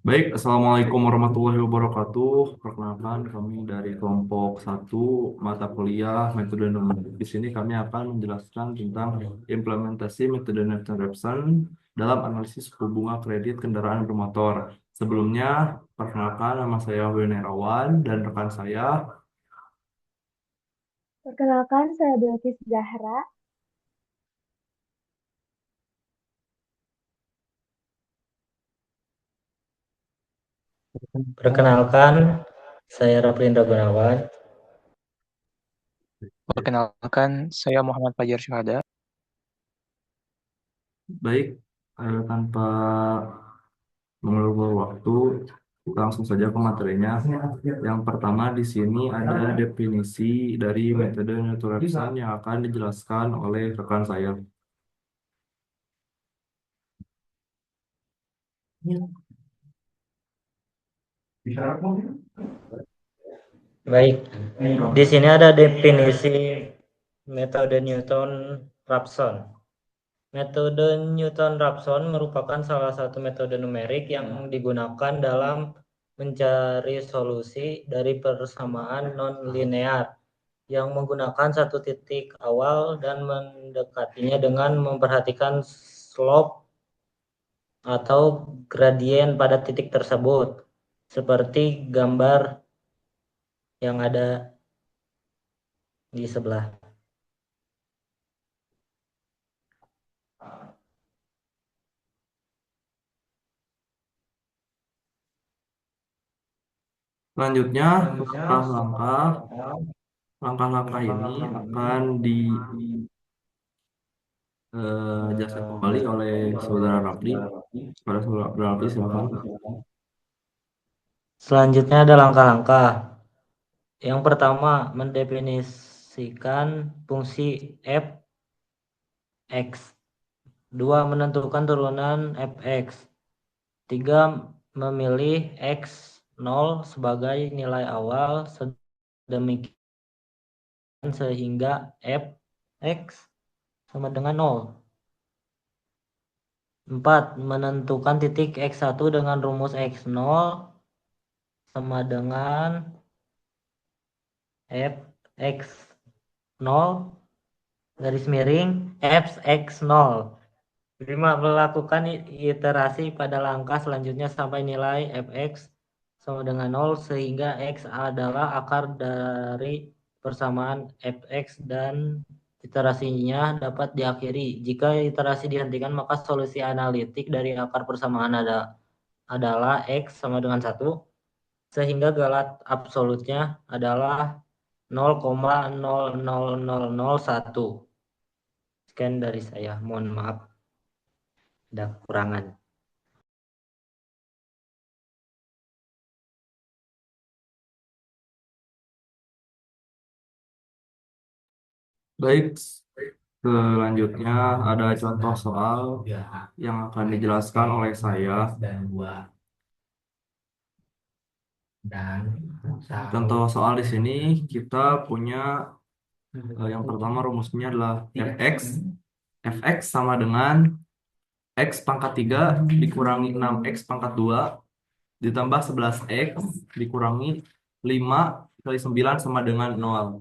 Baik, Assalamualaikum warahmatullahi wabarakatuh. Perkenalkan, kami dari kelompok satu mata kuliah metode numerik. Di sini kami akan menjelaskan tentang implementasi metode Nathan Raphson dalam analisis suku bunga kredit kendaraan bermotor. Sebelumnya, perkenalkan nama saya Wenerawan dan rekan saya. Perkenalkan, saya Bilkis Zahra. Perkenalkan, saya Raflindra Gunawan. Perkenalkan, saya Muhammad Fajar Syuhada. Baik, tanpa mengulur waktu, kita langsung saja ke materinya. Yang pertama di sini ada definisi dari metode Newton Raphson yang akan dijelaskan oleh rekan saya. Baik, di sini ada definisi metode Newton-Raphson. Metode Newton-Raphson merupakan salah satu metode numerik yang digunakan dalam mencari solusi dari persamaan non-linear yang menggunakan satu titik awal dan mendekatinya dengan memperhatikan slope atau gradien pada titik tersebut, seperti gambar yang ada di sebelah. Selanjutnya, langkah-langkah ini akan dijelaskan kembali oleh saudara Rafli. Pada saudara Rafli, silakan. Selanjutnya ada langkah-langkah. Yang pertama, mendefinisikan fungsi f(x). Dua, menentukan turunan f(x). Tiga, memilih x0 sebagai nilai awal sedemikian sehingga f(x) sama dengan 0. 4. Menentukan titik x1 dengan rumus x0 sama dengan f(x0 garis miring f(x0). 5. Melakukan iterasi pada langkah selanjutnya sampai nilai fx sama dengan 0 sehingga x adalah akar dari persamaan fx dan iterasinya dapat diakhiri. Jika iterasi dihentikan, maka solusi analitik dari akar persamaan adalah x sama dengan 1 sehingga galat absolutnya adalah 0,00001. Sekian dari saya. Mohon maaf ada kekurangan. Baik, selanjutnya ada contoh soal yang akan dijelaskan oleh saya. Contoh soal di sini kita punya yang pertama rumusnya adalah fx. Fx sama dengan x pangkat 3 dikurangi 6x pangkat 2 ditambah 11x dikurangi 5 kali 9 sama dengan 0.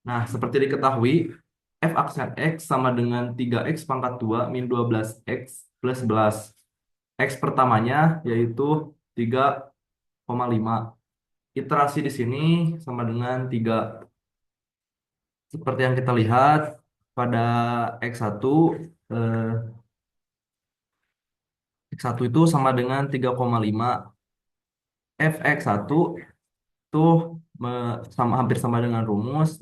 Nah, seperti diketahui, f aksen x sama dengan 3x pangkat 2 min 12x plus 11. X pertamanya yaitu 3,5. Iterasi di sini sama dengan 3. Seperti yang kita lihat pada X1, eh, X1 itu sama dengan 3,5. Fx1 itu hampir sama dengan rumus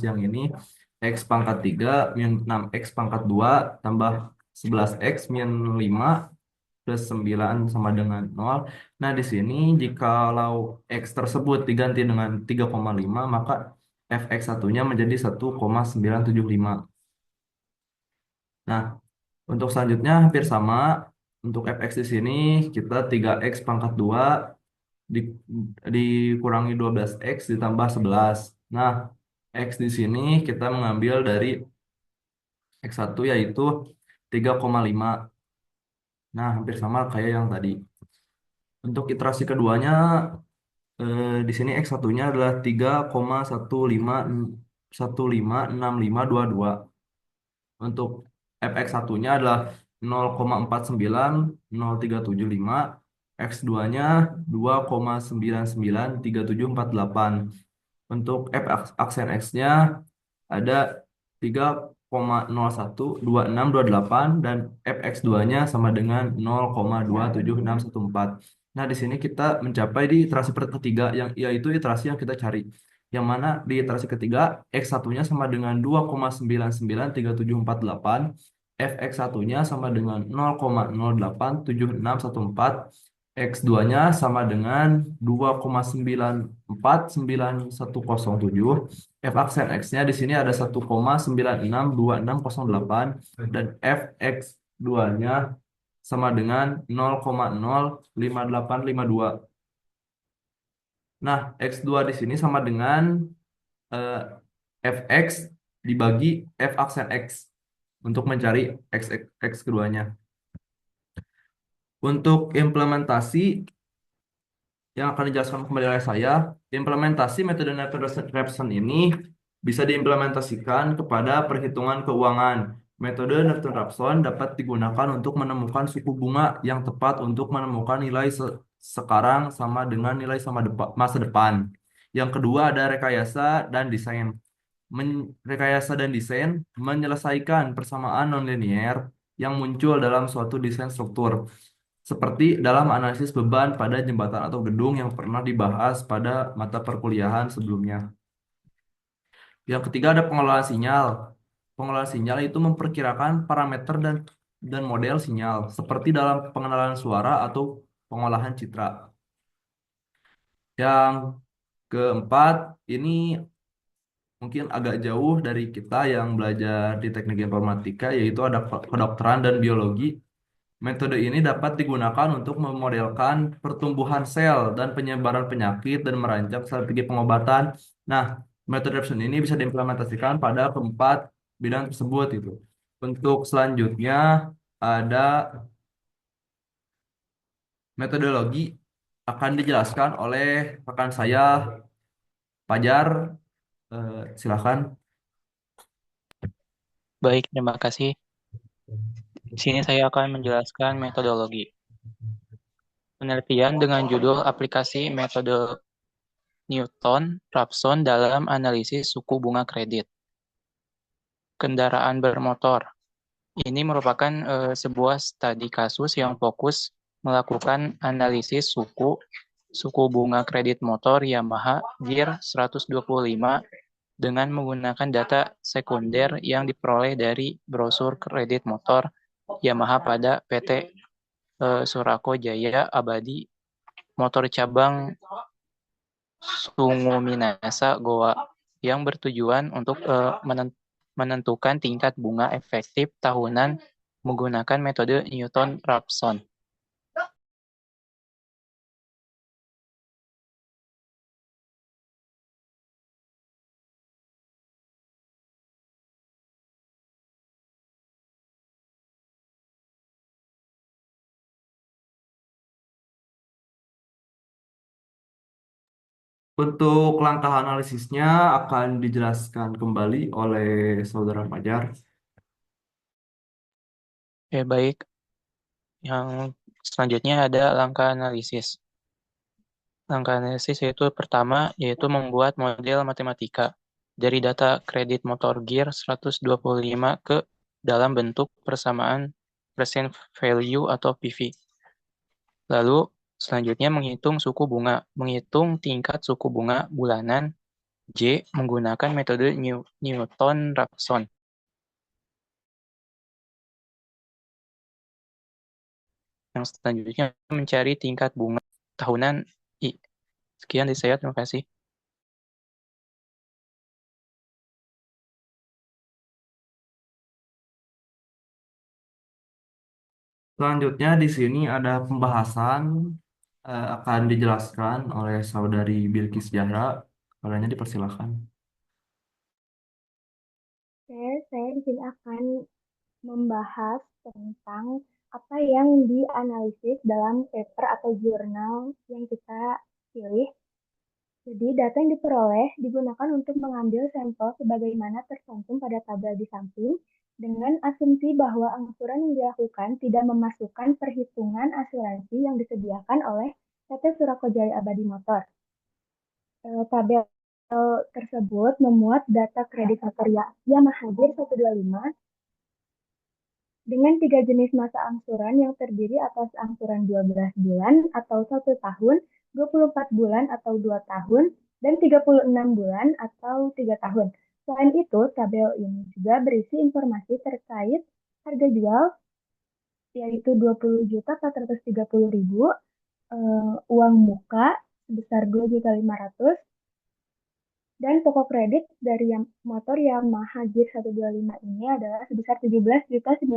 yang ini. X pangkat 3 min 6x pangkat 2 tambah 11x min 5 plus 9 sama dengan 0. Nah, di sini jikalau X tersebut diganti dengan 3,5, maka Fx satunya menjadi 1,975. Nah, untuk selanjutnya hampir sama. Untuk Fx di sini kita 3x pangkat 2 di- dikurangi 12x ditambah 11. Nah, X di sini kita mengambil dari X1 yaitu 3,5. Nah, hampir sama kayak yang tadi. Untuk iterasi keduanya, di sini X satunya adalah 3,156522. Untuk fx satunya atunya adalah 0,490,375, X2-nya 2,993748. Untuk f aksen X-nya ada 3,012628 dan fx2-nya sama dengan 0,27614. Nah, di sini kita mencapai di iterasi ketiga yang yaitu iterasi yang kita cari. Yang mana di iterasi ketiga x1-nya sama dengan 2,993748, fx1-nya sama dengan 0,087614, X2-nya sama dengan 2,9499107. F aksen X-nya di sini ada 1,962608 dan Fx2-nya sama dengan 0,05852. Nah, X2 di sini sama dengan eh, Fx dibagi F aksen X untuk mencari X keduanya. Untuk implementasi yang akan dijelaskan kembali oleh saya, implementasi metode Napier Repson ini bisa diimplementasikan kepada perhitungan keuangan. Metode Napier-Repson dapat digunakan untuk menemukan suku bunga yang tepat untuk menemukan nilai sekarang sama dengan nilai sama masa depan. Yang kedua ada rekayasa dan desain. Rekayasa dan desain menyelesaikan persamaan nonlinear yang muncul dalam suatu desain struktur seperti dalam analisis beban pada jembatan atau gedung yang pernah dibahas pada mata perkuliahan sebelumnya. Yang ketiga ada pengelolaan sinyal. Pengelolaan sinyal itu memperkirakan parameter dan model sinyal seperti dalam pengenalan suara atau pengolahan citra. Yang keempat ini mungkin agak jauh dari kita yang belajar di teknik informatika, yaitu ada kedokteran dan biologi. Metode ini dapat digunakan untuk memodelkan pertumbuhan sel dan penyebaran penyakit dan merancang strategi pengobatan. Nah, metode Repson ini bisa diimplementasikan pada keempat bidang tersebut itu. Untuk selanjutnya ada metodologi akan dijelaskan oleh rekan saya Fajar. Silakan. Baik, terima kasih. Di sini saya akan menjelaskan metodologi. Penelitian dengan judul aplikasi metode Newton-Raphson dalam analisis suku bunga kredit. Kendaraan bermotor. Ini merupakan sebuah studi kasus yang fokus melakukan analisis suku bunga kredit motor Yamaha Gear 125 dengan menggunakan data sekunder yang diperoleh dari brosur kredit motor Yamaha pada PT Surako Jaya Abadi Motor Cabang Sungu Minasa Goa yang bertujuan untuk menentukan tingkat bunga efektif tahunan menggunakan metode Newton-Raphson. Untuk langkah analisisnya akan dijelaskan kembali oleh Saudara Fajar. Ya, baik. Yang selanjutnya ada langkah analisis. Langkah analisis yaitu pertama, yaitu membuat model matematika dari data kredit motor Gear 125 ke dalam bentuk persamaan present value atau PV. Lalu selanjutnya menghitung suku bunga, menghitung tingkat suku bunga bulanan J menggunakan metode Newton-Raphson. Yang selanjutnya mencari tingkat bunga tahunan I. Sekian dari saya, terima kasih. Selanjutnya di sini ada pembahasan akan dijelaskan oleh Saudari Bilkis Zahra. Kalian dipersilakan. Oke, saya di sini akan membahas tentang apa yang dianalisis dalam paper atau jurnal yang kita pilih. Jadi, data yang diperoleh digunakan untuk mengambil sampel sebagaimana tercantum pada tabel di samping, dengan asumsi bahwa angsuran yang dilakukan tidak memasukkan perhitungan asuransi yang disediakan oleh PT Surako Jaya Abadi Motor. Tabel tersebut memuat data kredit motor Yamaha Jir 125 dengan 3 jenis masa angsuran yang terdiri atas angsuran 12 bulan atau 1 tahun, 24 bulan atau 2 tahun, dan 36 bulan atau 3 tahun. Selain itu, tabel ini juga berisi informasi terkait harga jual, yaitu 20.430.000, uang muka sebesar 2.500.000, dan pokok kredit dari motor Yamaha Jir 125 ini adalah sebesar 17.930.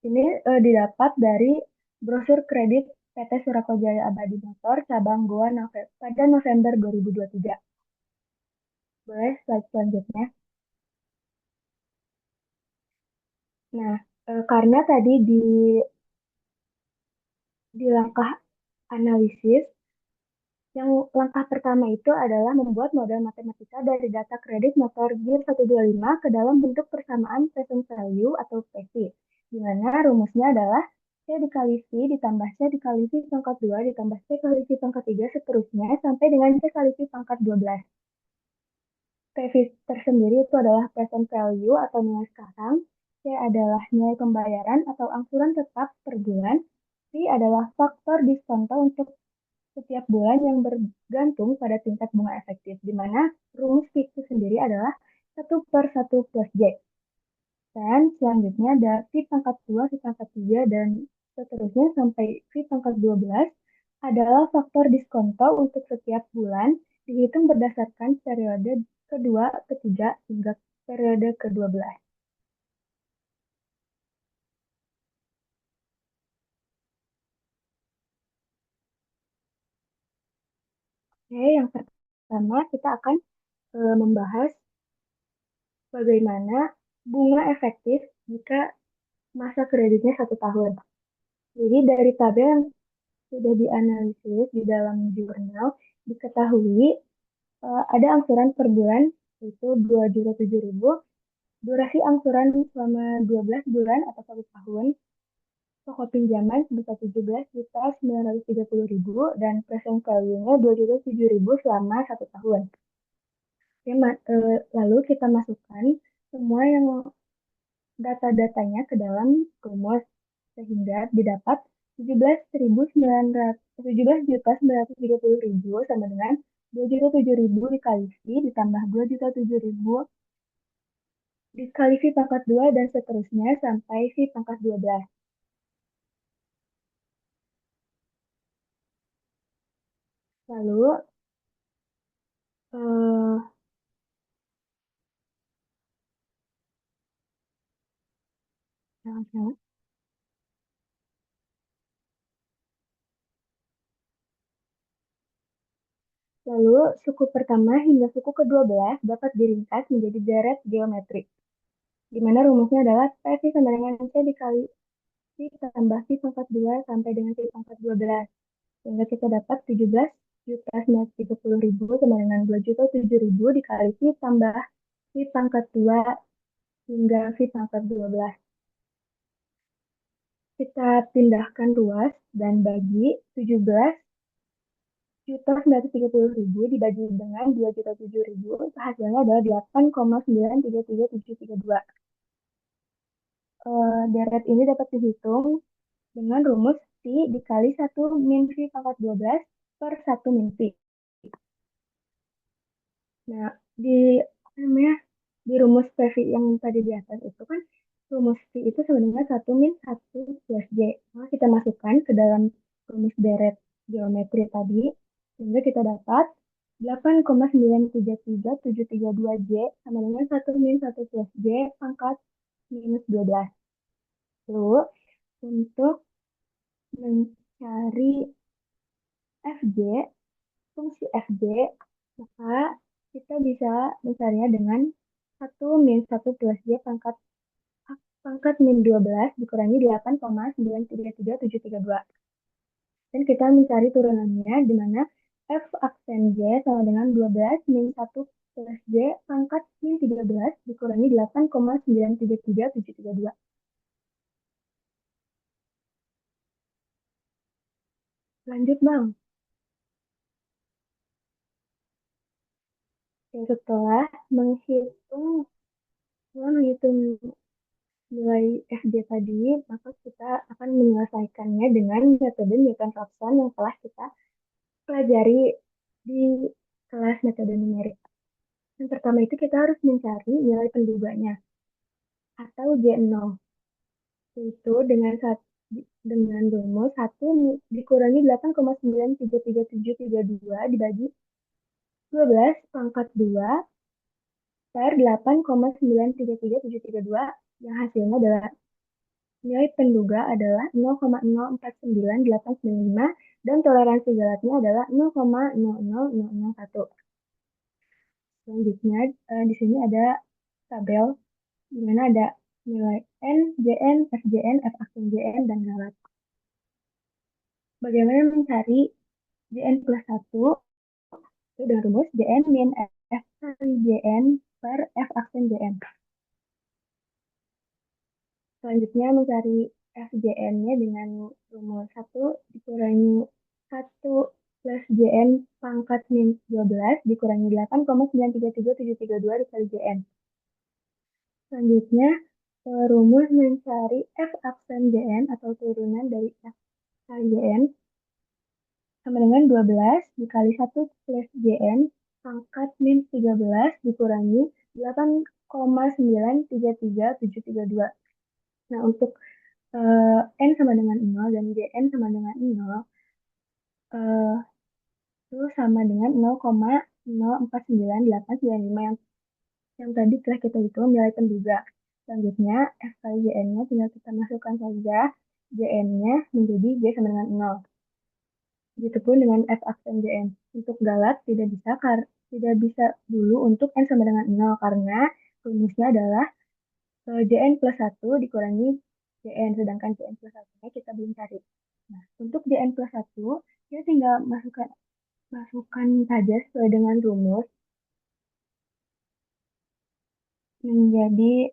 Ini didapat dari brosur kredit PT Surako Jaya Abadi Motor cabang Goa pada November 2023. Boleh slide selanjutnya. Nah, karena tadi di langkah analisis, yang langkah pertama itu adalah membuat model matematika dari data kredit motor Gear 125 ke dalam bentuk persamaan present value atau PV, di mana rumusnya adalah C dikali V ditambah C dikali V pangkat 2 ditambah C kali V pangkat 3 seterusnya sampai dengan C kali V pangkat 12. PV tersendiri itu adalah present value atau nilai sekarang, C adalah nilai pembayaran atau angsuran tetap per bulan, V adalah faktor diskonto untuk setiap bulan yang bergantung pada tingkat bunga efektif, di mana rumus V itu sendiri adalah 1/1 plus J. Dan selanjutnya ada V pangkat 2, V pangkat 3, dan seterusnya sampai V pangkat 12 adalah faktor diskonto untuk setiap bulan dihitung berdasarkan periode kedua, ketiga, hingga periode ke-12. Oke, yang pertama kita akan membahas bagaimana bunga efektif jika masa kreditnya 1 tahun. Jadi dari tabel yang sudah dianalisis di dalam jurnal, diketahui ada angsuran per bulan, yaitu 2.007.000, durasi angsuran selama 12 bulan atau 1 tahun, pokok pinjaman sebesar 17.930.000, dan present value-nya 2.007.000 selama 1 tahun. Oke, lalu kita masukkan semua yang data-datanya ke dalam rumus sehingga didapat 17.930.000 sama dengan 2.007.000 dikali V ditambah 2.007.000 dikali V pangkat 2 dan seterusnya sampai V pangkat 12. Lalu eh, jangan-jangan. Lalu suku pertama hingga suku ke-12 dapat diringkas menjadi deret geometrik, di mana rumusnya adalah PV sama dengan C dikali V tambah V pangkat 2 sampai dengan V pangkat 12. Sehingga kita dapat 17.930.000 sama dengan 2.007.000 dikali V tambah V pangkat 2 hingga V pangkat 12. Kita pindahkan ruas dan bagi 17.930.000 dibagi dengan 2.007.000, hasilnya adalah 8,933732. Deret ini dapat dihitung dengan rumus V dikali 1 min V pangkat 12 per 1 min V. Nah, di rumus PV yang tadi di atas itu kan rumus V itu sebenarnya 1 min 1 plus J. Maka kita masukkan ke dalam rumus deret geometri tadi, sehingga kita dapat 8,933732 J sama dengan 1 min 1 plus J pangkat minus 12. Lalu, untuk mencari FJ, fungsi FJ, maka kita bisa mencarinya dengan 1 min 1 plus J pangkat pangkat min 12 dikurangi 8,933732. Dan kita mencari turunannya di mana F aksen J sama dengan 12 min 1 plus J pangkat min 13 dikurangi 8,933732. Lanjut, Bang. Setelah menghitung nilai FJ tadi, maka kita akan menyelesaikannya dengan metode Newton-Raphson yang telah kita pelajari di kelas metode numerik. Yang pertama itu kita harus mencari nilai penduganya atau J0, yaitu dengan rumus 1 dikurangi 8,933732 dibagi 12 pangkat 2 per 8,933732 yang hasilnya adalah nilai penduga adalah 0,049895 dan toleransi galatnya adalah 0,00001. Selanjutnya di sini ada tabel di mana ada nilai N, JN, FJN, F aksen JN, dan galat. Bagaimana mencari JN plus 1? Itu dengan rumus JN min F kali JN per F aksen JN. Selanjutnya mencari FJN-nya dengan rumus 1 dikurangi 1 plus JN pangkat min 12 dikurangi 8,933732 dikali JN. Selanjutnya rumus mencari F aksen JN atau turunan dari F kali JN sama dengan 12 dikali 1 plus JN pangkat min 13 dikurangi 8,933732. Nah, untuk N sama dengan 0 dan JN sama dengan 0 itu sama dengan 0,049895 yang tadi telah kita hitung nilai penduga. Selanjutnya F kali JN-nya tinggal kita masukkan saja JN-nya menjadi J sama dengan 0. Begitupun dengan F aksen JN. Untuk galat tidak bisa dulu untuk N sama dengan 0 karena rumusnya adalah JN plus 1 dikurangi JN, sedangkan JN plus 1-nya kita belum cari. Nah, untuk JN plus 1, kita tinggal masukkan saja sesuai dengan rumus menjadi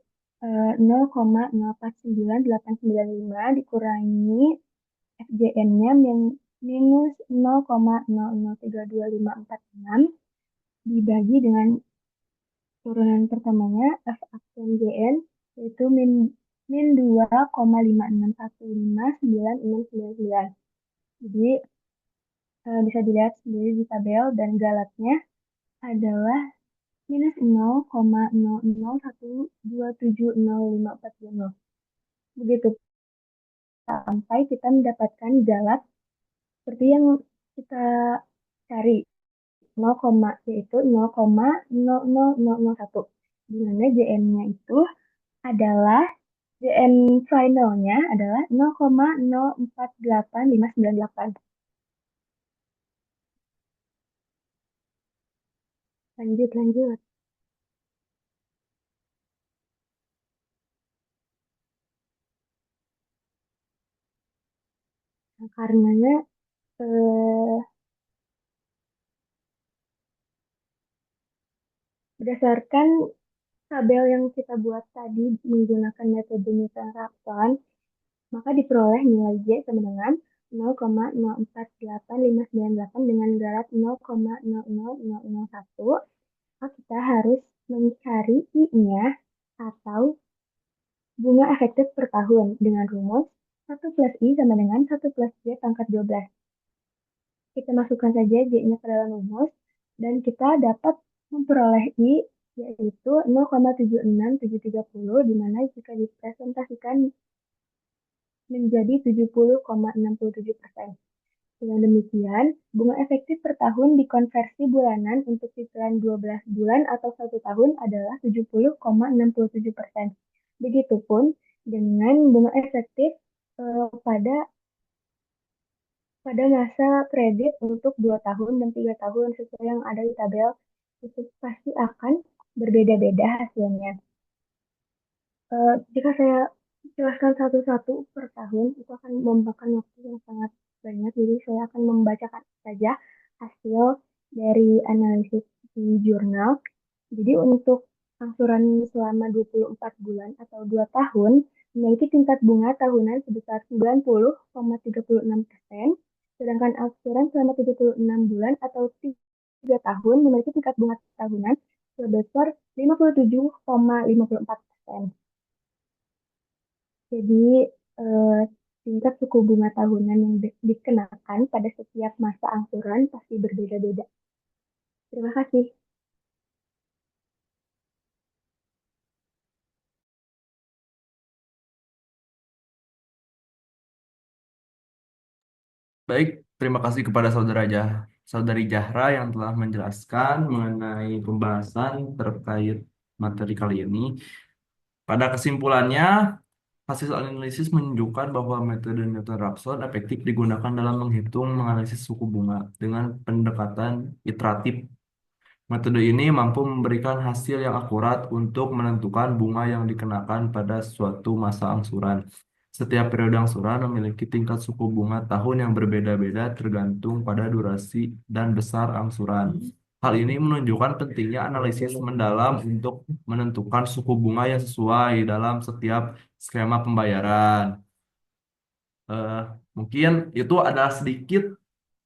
0,049895 dikurangi FJN-nya minus 0,00325546 dibagi dengan turunan pertamanya F aksen JN yaitu min 2,56159699. Jadi bisa dilihat sendiri di tabel dan galatnya adalah minus 0,00127054. Begitu sampai kita mendapatkan galat seperti yang kita cari 0, yaitu 0,00001, di mana JN-nya itu adalah JN finalnya adalah 0,048598. Lanjut. Nah, karenanya berdasarkan tabel yang kita buat tadi menggunakan metode Newton-Raphson, maka diperoleh nilai J sama dengan 0,048598 dengan galat 0,00001. Maka kita harus mencari I-nya atau bunga efektif per tahun dengan rumus 1 plus I sama dengan 1 plus J pangkat 12. Kita masukkan saja J-nya ke dalam rumus dan kita dapat memperoleh I yaitu 0,76730, di mana jika dipresentasikan menjadi 70,67%. Dengan demikian, bunga efektif per tahun dikonversi bulanan untuk cicilan 12 bulan atau 1 tahun adalah 70,67%. Begitupun dengan bunga efektif pada masa kredit untuk 2 tahun dan 3 tahun sesuai yang ada di tabel, itu pasti akan berbeda-beda hasilnya. Jika saya jelaskan satu-satu per tahun itu akan memakan waktu yang sangat banyak. Jadi saya akan membacakan saja hasil dari analisis di jurnal. Jadi untuk angsuran selama 24 bulan atau 2 tahun memiliki tingkat bunga tahunan sebesar 90,36%, sedangkan angsuran selama 36 bulan atau 3 tahun memiliki tingkat bunga tahunan sebesar 57,54%. Jadi eh, tingkat suku bunga tahunan yang dikenakan pada setiap masa angsuran pasti berbeda-beda. Terima kasih. Baik, terima kasih kepada Saudari Zahra yang telah menjelaskan mengenai pembahasan terkait materi kali ini. Pada kesimpulannya, hasil analisis menunjukkan bahwa metode Newton-Raphson efektif digunakan dalam menghitung menganalisis suku bunga dengan pendekatan iteratif. Metode ini mampu memberikan hasil yang akurat untuk menentukan bunga yang dikenakan pada suatu masa angsuran. Setiap periode angsuran memiliki tingkat suku bunga tahun yang berbeda-beda tergantung pada durasi dan besar angsuran. Hal ini menunjukkan pentingnya analisis mendalam untuk menentukan suku bunga yang sesuai dalam setiap skema pembayaran. Eh, Mungkin itu adalah sedikit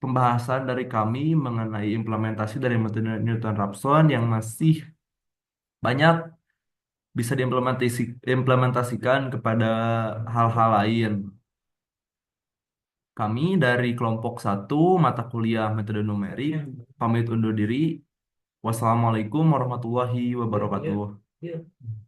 pembahasan dari kami mengenai implementasi dari metode Newton-Raphson yang masih banyak bisa diimplementasikan kepada hal-hal lain. Kami dari kelompok 1 mata kuliah metode numerik pamit undur diri. Wassalamualaikum warahmatullahi wabarakatuh.